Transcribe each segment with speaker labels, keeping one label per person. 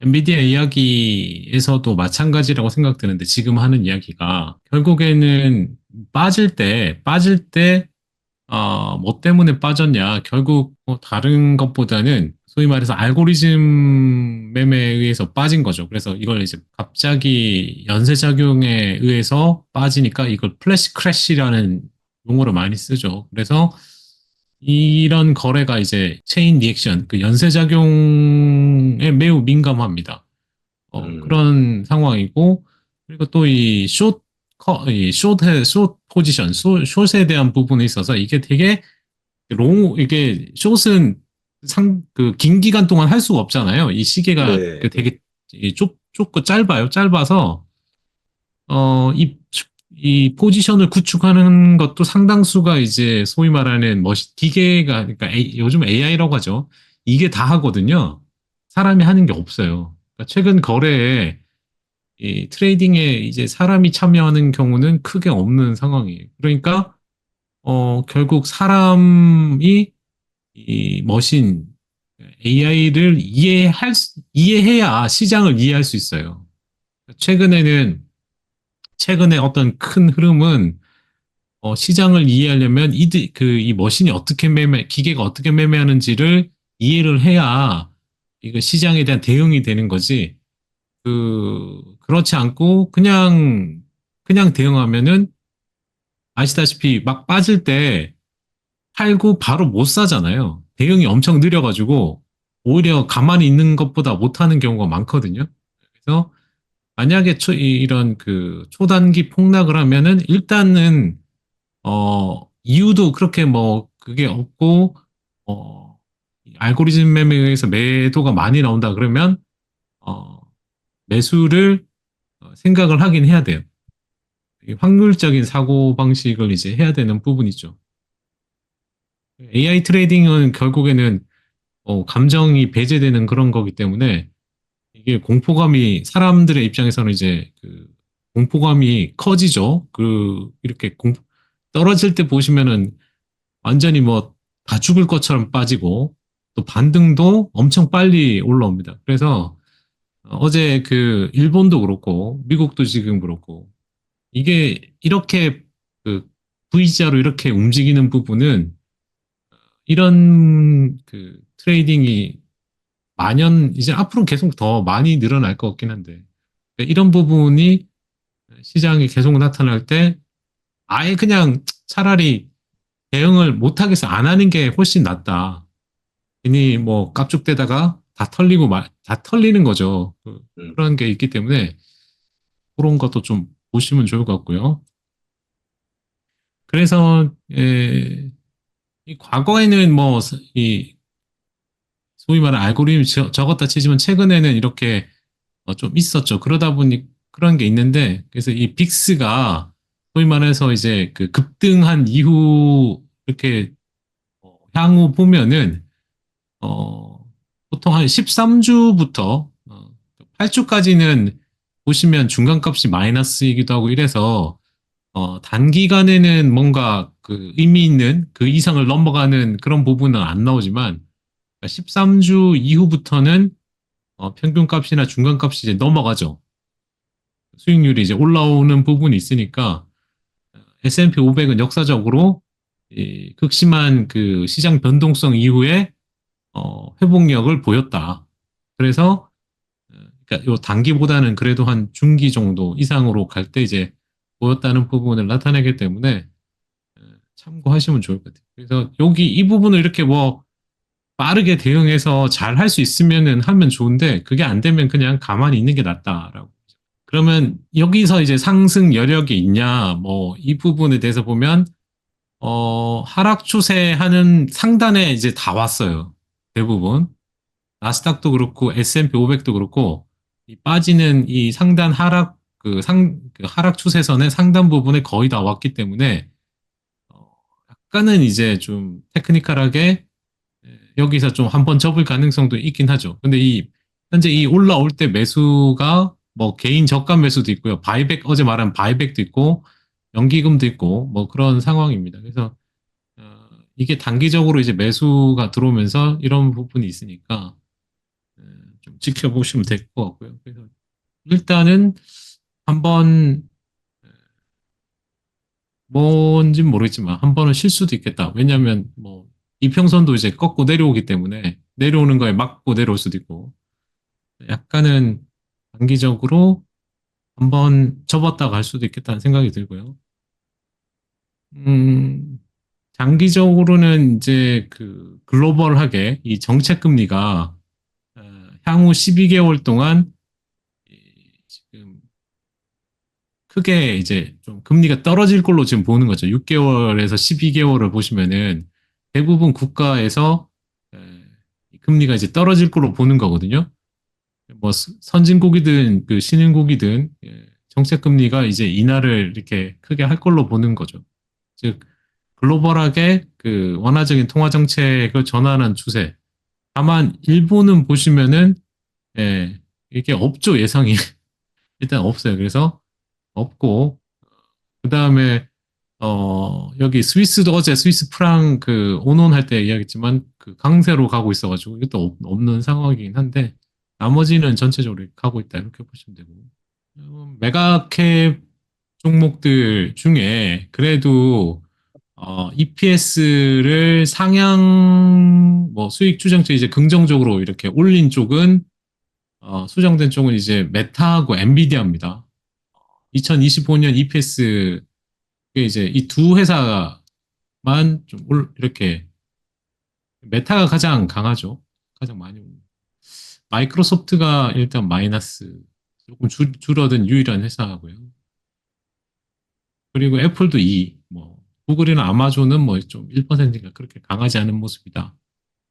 Speaker 1: 엔비디아 이야기에서도 마찬가지라고 생각드는데 지금 하는 이야기가 결국에는 빠질 때, 뭐 때문에 빠졌냐. 결국 뭐 다른 것보다는 소위 말해서 알고리즘 매매에 의해서 빠진 거죠. 그래서 이걸 이제 갑자기 연쇄작용에 의해서 빠지니까 이걸 플래시 크래시라는 용어를 많이 쓰죠. 그래서 이런 거래가 이제 체인 리액션, 그 연쇄작용에 매우 민감합니다.
Speaker 2: 음,
Speaker 1: 그런 상황이고, 그리고 또 숏 포지션, 숏에 대한 부분에 있어서 이게 되게 이게 숏은 긴 기간 동안 할 수가 없잖아요. 이 시계가
Speaker 2: 네.
Speaker 1: 되게 좁고 짧아서, 이 포지션을 구축하는 것도 상당수가 이제 소위 말하는 기계가, 그러니까 요즘 AI라고 하죠. 이게 다 하거든요. 사람이 하는 게 없어요. 그러니까 최근 거래에 이 트레이딩에 이제 사람이 참여하는 경우는 크게 없는 상황이에요. 그러니까 결국 사람이 이 머신 AI를 이해해야 시장을 이해할 수 있어요. 최근에 어떤 큰 흐름은 시장을 이해하려면 이 머신이 기계가 어떻게 매매하는지를 이해를 해야 이거 시장에 대한 대응이 되는 거지. 그렇지 않고 그냥 대응하면은 아시다시피 막 빠질 때 팔고 바로 못 사잖아요. 대응이 엄청 느려가지고 오히려 가만히 있는 것보다 못하는 경우가 많거든요. 그래서 만약에 이런 그 초단기 폭락을 하면은 일단은 이유도 그렇게 뭐 그게 없고 어 알고리즘 매매에 의해서 매도가 많이 나온다 그러면 어 매수를 생각을 하긴 해야 돼요. 확률적인 사고 방식을 이제 해야 되는 부분이죠. AI 트레이딩은 결국에는 감정이 배제되는 그런 거기 때문에 이게 사람들의 입장에서는 이제 그 공포감이 커지죠. 떨어질 때 보시면은 완전히 뭐 다 죽을 것처럼 빠지고 또 반등도 엄청 빨리 올라옵니다. 그래서 어제 그 일본도 그렇고 미국도 지금 그렇고 이게 이렇게 그 V자로 이렇게 움직이는 부분은 이런 그 트레이딩이 이제 앞으로 계속 더 많이 늘어날 것 같긴 한데 이런 부분이 시장이 계속 나타날 때 아예 그냥 차라리 대응을 못하겠어 안 하는 게 훨씬 낫다. 괜히 뭐 깝죽대다가 다 털리는 거죠.
Speaker 2: 음,
Speaker 1: 그런 게 있기 때문에 그런 것도 좀 보시면 좋을 것 같고요. 그래서 이 과거에는 이 소위 말하는 알고리즘 적었다 치지만 최근에는 이렇게 좀 있었죠. 그러다 보니 그런 게 있는데 그래서 이 빅스가 소위 말해서 이제 그 급등한 이후 이렇게 향후 보면은 어, 보통 한 13주부터 8주까지는 보시면 중간값이 마이너스이기도 하고 이래서 단기간에는 뭔가 그 의미 있는 그 이상을 넘어가는 그런 부분은 안 나오지만 13주 이후부터는 평균값이나 중간값이 이제 넘어가죠. 수익률이 이제 올라오는 부분이 있으니까 S&P 500은 역사적으로 이 극심한 그 시장 변동성 이후에 회복력을 보였다. 그래서 그러니까 요 단기보다는 그래도 한 중기 정도 이상으로 갈 때 이제 보였다는 부분을 나타내기 때문에 참고하시면 좋을 것 같아요. 그래서 여기 이 부분을 이렇게 뭐 빠르게 대응해서 잘 할 수 있으면은 하면 좋은데 그게 안 되면 그냥 가만히 있는 게 낫다라고. 그러면 여기서 이제 상승 여력이 있냐, 뭐 이 부분에 대해서 보면 하락 추세하는 상단에 이제 다 왔어요. 대부분. 나스닥도 그렇고 S&P 500도 그렇고 이 빠지는 이 상단 하락 그 하락 추세선의 상단 부분에 거의 다 왔기 때문에 어, 약간은 이제 좀 테크니컬하게 여기서 좀 한번 접을 가능성도 있긴 하죠. 근데 현재 이 올라올 때 매수가 뭐 개인 저가 매수도 있고요. 어제 말한 바이백도 있고 연기금도 있고 뭐 그런 상황입니다. 그래서 이게 단기적으로 이제 매수가 들어오면서 이런 부분이 있으니까 좀 지켜보시면 될 것 같고요. 그래서 일단은 한번 뭔진 모르겠지만 한 번은 쉴 수도 있겠다. 왜냐하면 뭐 이평선도 이제 꺾고 내려오기 때문에 내려오는 거에 맞고 내려올 수도 있고 약간은 단기적으로 한번 접었다 갈 수도 있겠다는 생각이 들고요. 음, 장기적으로는 이제 그 글로벌하게 이 정책 금리가 향후 12개월 동안 지금 크게 이제 좀 금리가 떨어질 걸로 지금 보는 거죠. 6개월에서 12개월을 보시면은 대부분 국가에서 금리가 이제 떨어질 걸로 보는 거거든요. 뭐 선진국이든 그 신흥국이든 정책 금리가 이제 인하를 이렇게 크게 할 걸로 보는 거죠. 즉 글로벌하게 그 원화적인 통화 정책을 전환한 추세. 다만 일본은 보시면은 이게 없죠. 예상이 일단 없어요. 그래서 없고 그 다음에 여기 스위스도 어제 스위스 프랑 그 오논 할 때 이야기했지만 그 강세로 가고 있어가지고 이것도 없는 상황이긴 한데 나머지는 전체적으로 가고 있다 이렇게 보시면 되고 메가캡 종목들 중에 그래도 EPS를 상향 뭐 수익 추정치 이제 긍정적으로 이렇게 올린 쪽은 수정된 쪽은 이제 메타하고 엔비디아입니다. 2025년 EPS 이제 이 두 회사만 좀 이렇게 메타가 가장 강하죠. 가장 많이 마이크로소프트가 일단 마이너스 조금 줄어든 유일한 회사고요. 그리고 애플도 2, 뭐 구글이나 아마존은 뭐 좀 1%인가 그렇게 강하지 않은 모습이다.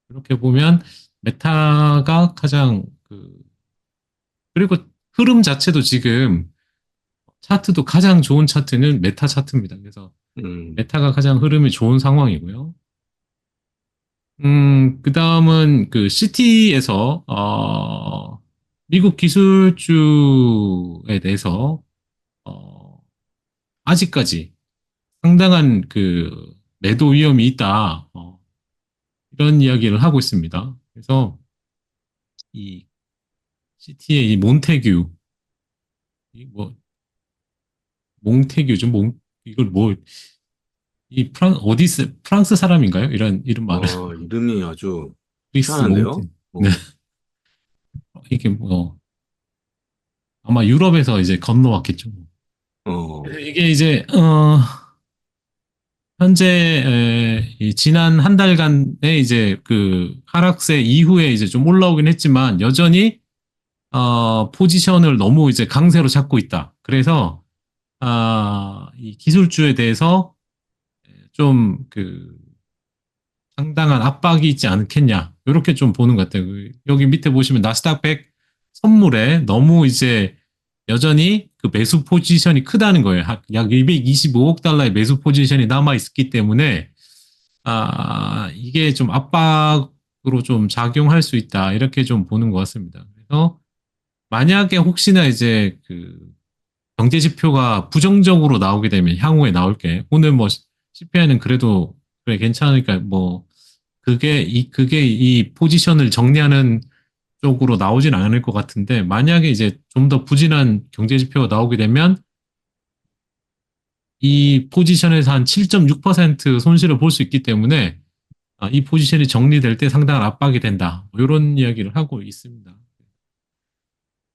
Speaker 1: 이렇게 보면 메타가 가장 그리고 흐름 자체도 지금 차트도 가장 좋은 차트는 메타 차트입니다. 그래서
Speaker 2: 음,
Speaker 1: 메타가 가장 흐름이 좋은 상황이고요. 그 다음은 그 시티에서, 미국 기술주에 대해서, 어, 아직까지 상당한 그 매도 위험이 있다. 이런 이야기를 하고 있습니다. 그래서 이 시티의 이 몬테규, 이 뭐, 몽테규죠. 이걸 뭐, 이 프랑스 사람인가요? 이런 이름 말을.
Speaker 2: 이름이 아주
Speaker 1: 크리스 몽테.
Speaker 2: 희한한데요?
Speaker 1: 네. 이게 뭐, 아마 유럽에서 이제 건너왔겠죠.
Speaker 2: 어,
Speaker 1: 그래서 이게 이제, 현재 이 지난 한 달간의 이제 그 하락세 이후에 이제 좀 올라오긴 했지만 여전히 포지션을 너무 이제 강세로 잡고 있다. 그래서 이 기술주에 대해서 좀 그 상당한 압박이 있지 않겠냐. 이렇게 좀 보는 것 같아요. 여기 밑에 보시면 나스닥 100 선물에 너무 이제 여전히 그 매수 포지션이 크다는 거예요. 약 225억 달러의 매수 포지션이 남아 있기 때문에 이게 좀 압박으로 좀 작용할 수 있다. 이렇게 좀 보는 것 같습니다. 그래서 만약에 혹시나 이제 그 경제 지표가 부정적으로 나오게 되면 향후에 나올 게 오늘 뭐 CPI는 그래도 그래 괜찮으니까 뭐 그게 이 포지션을 정리하는 쪽으로 나오진 않을 것 같은데 만약에 이제 좀 더 부진한 경제 지표가 나오게 되면 이 포지션에서 한 7.6% 손실을 볼 수 있기 때문에 이 포지션이 정리될 때 상당한 압박이 된다. 뭐 이런 이야기를 하고 있습니다.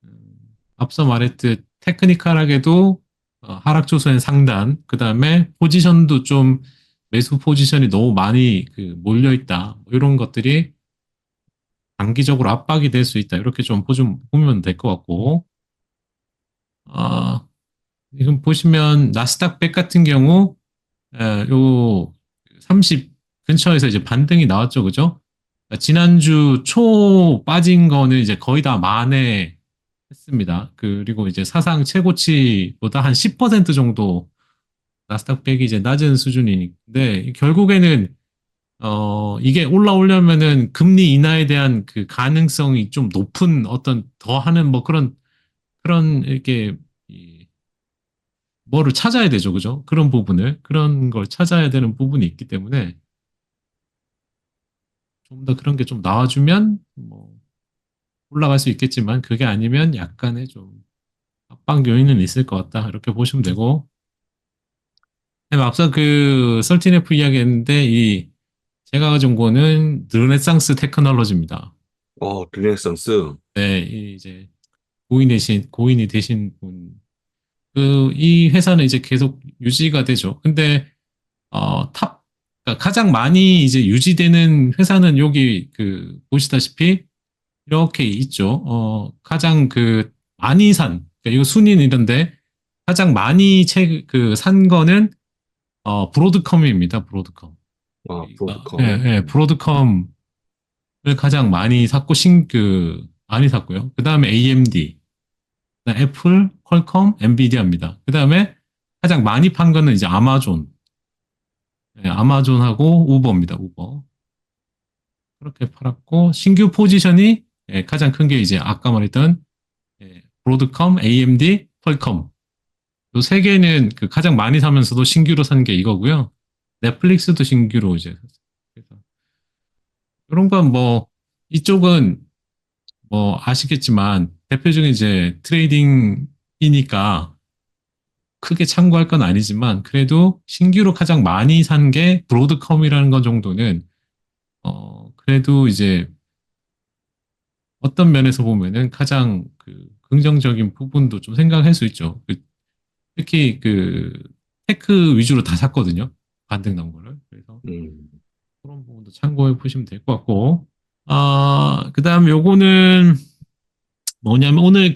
Speaker 1: 음, 앞서 말했듯 테크니컬하게도 하락 조선의 상단, 그 다음에 포지션도 좀 매수 포지션이 너무 많이 몰려 있다. 뭐 이런 것들이 단기적으로 압박이 될 수 있다. 이렇게 좀 보면 될 것 같고, 어, 지금 보시면 나스닥 100 같은 경우 요 30 근처에서 이제 반등이 나왔죠, 그죠? 지난주 초 빠진 거는 이제 거의 다 만회했습니다. 그리고 이제 사상 최고치보다 한 10% 정도 나스닥 100이 이제 낮은 수준인데 결국에는 이게 올라오려면은 금리 인하에 대한 그 가능성이 좀 높은 어떤 더 하는 뭐 그런 이렇게 뭐를 찾아야 되죠, 그죠? 그런 부분을 그런 걸 찾아야 되는 부분이 있기 때문에 좀 더 그런 게 좀 나와주면 뭐 올라갈 수 있겠지만 그게 아니면 약간의 좀 압박 요인은 있을 것 같다. 이렇게 보시면 되고. 앞서 그 13F 이야기했는데 이 제가 가진 거는 르네상스 테크놀로지입니다.
Speaker 2: 르네상스.
Speaker 1: 네, 이 이제 고인이 되신 분. 이 회사는 이제 계속 유지가 되죠. 근데 그러니까 가장 많이 이제 유지되는 회사는 여기 보시다시피 이렇게 있죠. 가장 많이 그러니까 이거 순위는 이런데 가장 많이 산 거는 브로드컴입니다. 브로드컴. 예,
Speaker 2: 브로드컴.
Speaker 1: 예, 브로드컴을 가장 많이 많이 샀고요. 그 다음에 AMD, 애플, 퀄컴, 엔비디아입니다. 그 다음에 가장 많이 판 거는 이제 아마존. 예, 아마존하고 우버입니다. 우버. 그렇게 팔았고, 신규 포지션이 예, 가장 큰 게 이제 아까 말했던 예, 브로드컴, AMD, 퀄컴. 이 세 개는 가장 많이 사면서도 신규로 산 게 이거고요. 넷플릭스도 신규로 이제 샀어요. 그래서 이런 건 뭐 이쪽은 뭐 아시겠지만 대표적인 이제 트레이딩이니까 크게 참고할 건 아니지만 그래도 신규로 가장 많이 산 게 브로드컴이라는 것 정도는 그래도 이제 어떤 면에서 보면은 가장 긍정적인 부분도 좀 생각할 수 있죠. 특히 테크 위주로 다 샀거든요. 반등 난 거를. 그래서
Speaker 2: 음,
Speaker 1: 그런 부분도 참고해 보시면 될 것 같고. 그다음 요거는 뭐냐면 오늘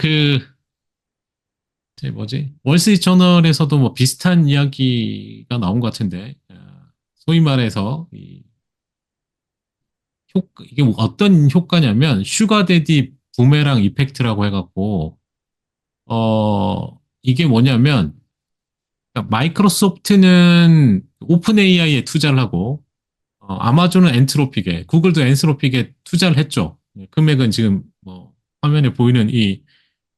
Speaker 1: 뭐지? 월스트리트저널에서도 뭐 비슷한 이야기가 나온 것 같은데, 소위 말해서 이게 뭐 어떤 효과냐면 슈가데디 부메랑 이펙트라고 해갖고 이게 뭐냐면 그러니까 마이크로소프트는 오픈 AI에 투자를 하고 아마존은 엔트로픽에, 구글도 엔트로픽에 투자를 했죠. 금액은 지금 뭐 화면에 보이는 이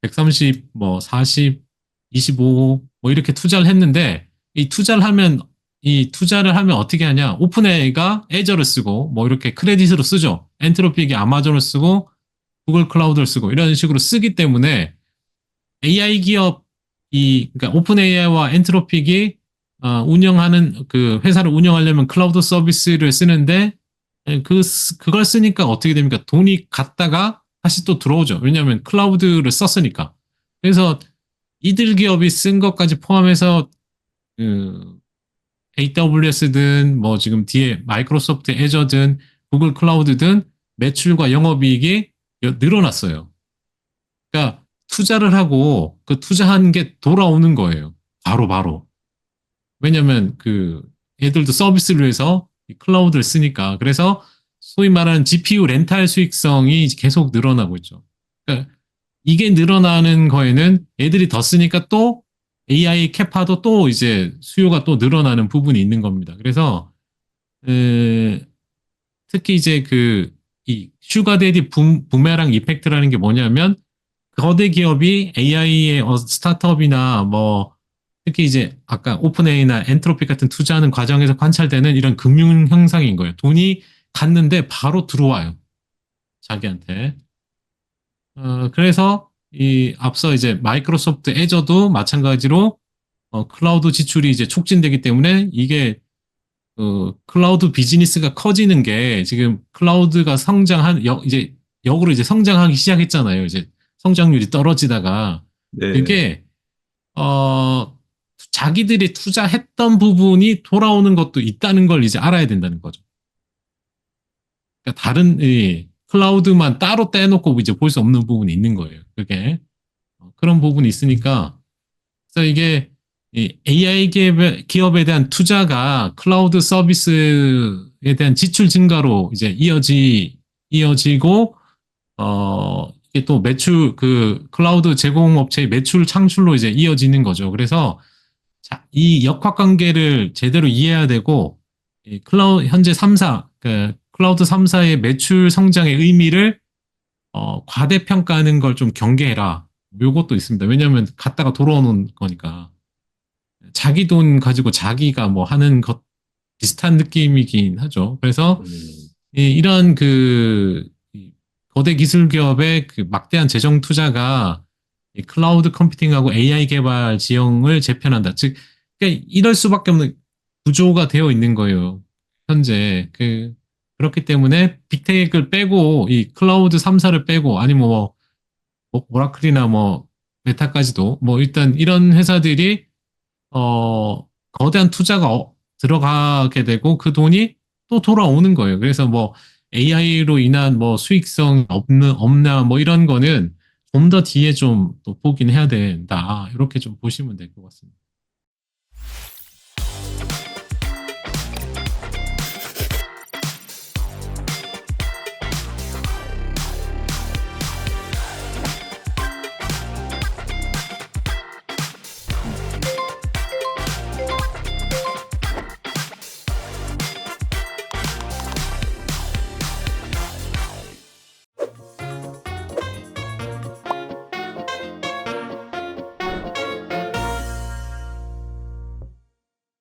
Speaker 1: 130, 뭐 40, 25, 뭐 이렇게 투자를 했는데 이 투자를 하면 어떻게 하냐? 오픈 AI가 애저를 쓰고 뭐 이렇게 크레딧으로 쓰죠. 엔트로픽이 아마존을 쓰고 구글 클라우드를 쓰고 이런 식으로 쓰기 때문에 AI 그러니까 오픈 AI와 엔트로픽이 운영하는 회사를 운영하려면 클라우드 서비스를 쓰는데 그걸 쓰니까 어떻게 됩니까? 돈이 갔다가 다시 또 들어오죠. 왜냐하면 클라우드를 썼으니까. 그래서 이들 기업이 쓴 것까지 포함해서 그 AWS든 뭐 지금 뒤에 마이크로소프트 애저든 구글 클라우드든 매출과 영업이익이 늘어났어요. 그러니까 투자를 하고 그 투자한 게 돌아오는 거예요. 바로 바로. 왜냐면 애들도 서비스를 위해서 클라우드를 쓰니까. 그래서 소위 말하는 GPU 렌탈 수익성이 계속 늘어나고 있죠. 그러니까 이게 늘어나는 거에는 애들이 더 쓰니까 또 AI 캐파도 또 이제 수요가 또 늘어나는 부분이 있는 겁니다. 그래서 특히 이제 이 슈가데디 부메랑 이펙트라는 게 뭐냐면 거대 기업이 AI의 스타트업이나 뭐 특히 이제 아까 오픈AI나 엔트로피 같은 투자하는 과정에서 관찰되는 이런 금융 현상인 거예요. 돈이 갔는데 바로 들어와요. 자기한테. 그래서 이 앞서 이제 마이크로소프트 애저도 마찬가지로 클라우드 지출이 이제 촉진되기 때문에 이게 클라우드 비즈니스가 커지는 게 지금 클라우드가 이제 역으로 이제 성장하기 시작했잖아요. 이제 성장률이 떨어지다가
Speaker 2: 네.
Speaker 1: 그게 자기들이 투자했던 부분이 돌아오는 것도 있다는 걸 이제 알아야 된다는 거죠. 그러니까 다른 클라우드만 따로 떼놓고 이제 볼 수 없는 부분이 있는 거예요. 그게 그런 부분이 있으니까 그래서 이게 AI 기업에 대한 투자가 클라우드 서비스에 대한 지출 증가로 이제 이어지고 이게 또 매출 클라우드 제공업체의 매출 창출로 이제 이어지는 거죠. 그래서 자, 이 역학관계를 제대로 이해해야 되고 현재 3사 클라우드 3사의 매출 성장의 의미를 과대평가하는 걸 좀 경계해라. 요것도 있습니다. 왜냐하면 갔다가 돌아오는 거니까 자기 돈 가지고 자기가 뭐 하는 것 비슷한 느낌이긴 하죠. 그래서
Speaker 2: 음,
Speaker 1: 이런 거대 기술 기업의 그 막대한 재정 투자가 이 클라우드 컴퓨팅하고 AI 개발 지형을 재편한다. 즉, 그러니까 이럴 수밖에 없는 구조가 되어 있는 거예요. 현재. 그렇기 때문에 빅테크를 빼고, 이 클라우드 3사를 빼고, 아니면 오라클이나 뭐, 메타까지도, 뭐, 일단 이런 회사들이, 거대한 투자가 들어가게 되고, 그 돈이 또 돌아오는 거예요. 그래서 뭐, AI로 인한 뭐, 수익성 없나, 뭐, 이런 거는 좀 더 뒤에 좀 또 보긴 해야 된다. 이렇게 좀 보시면 될 것 같습니다.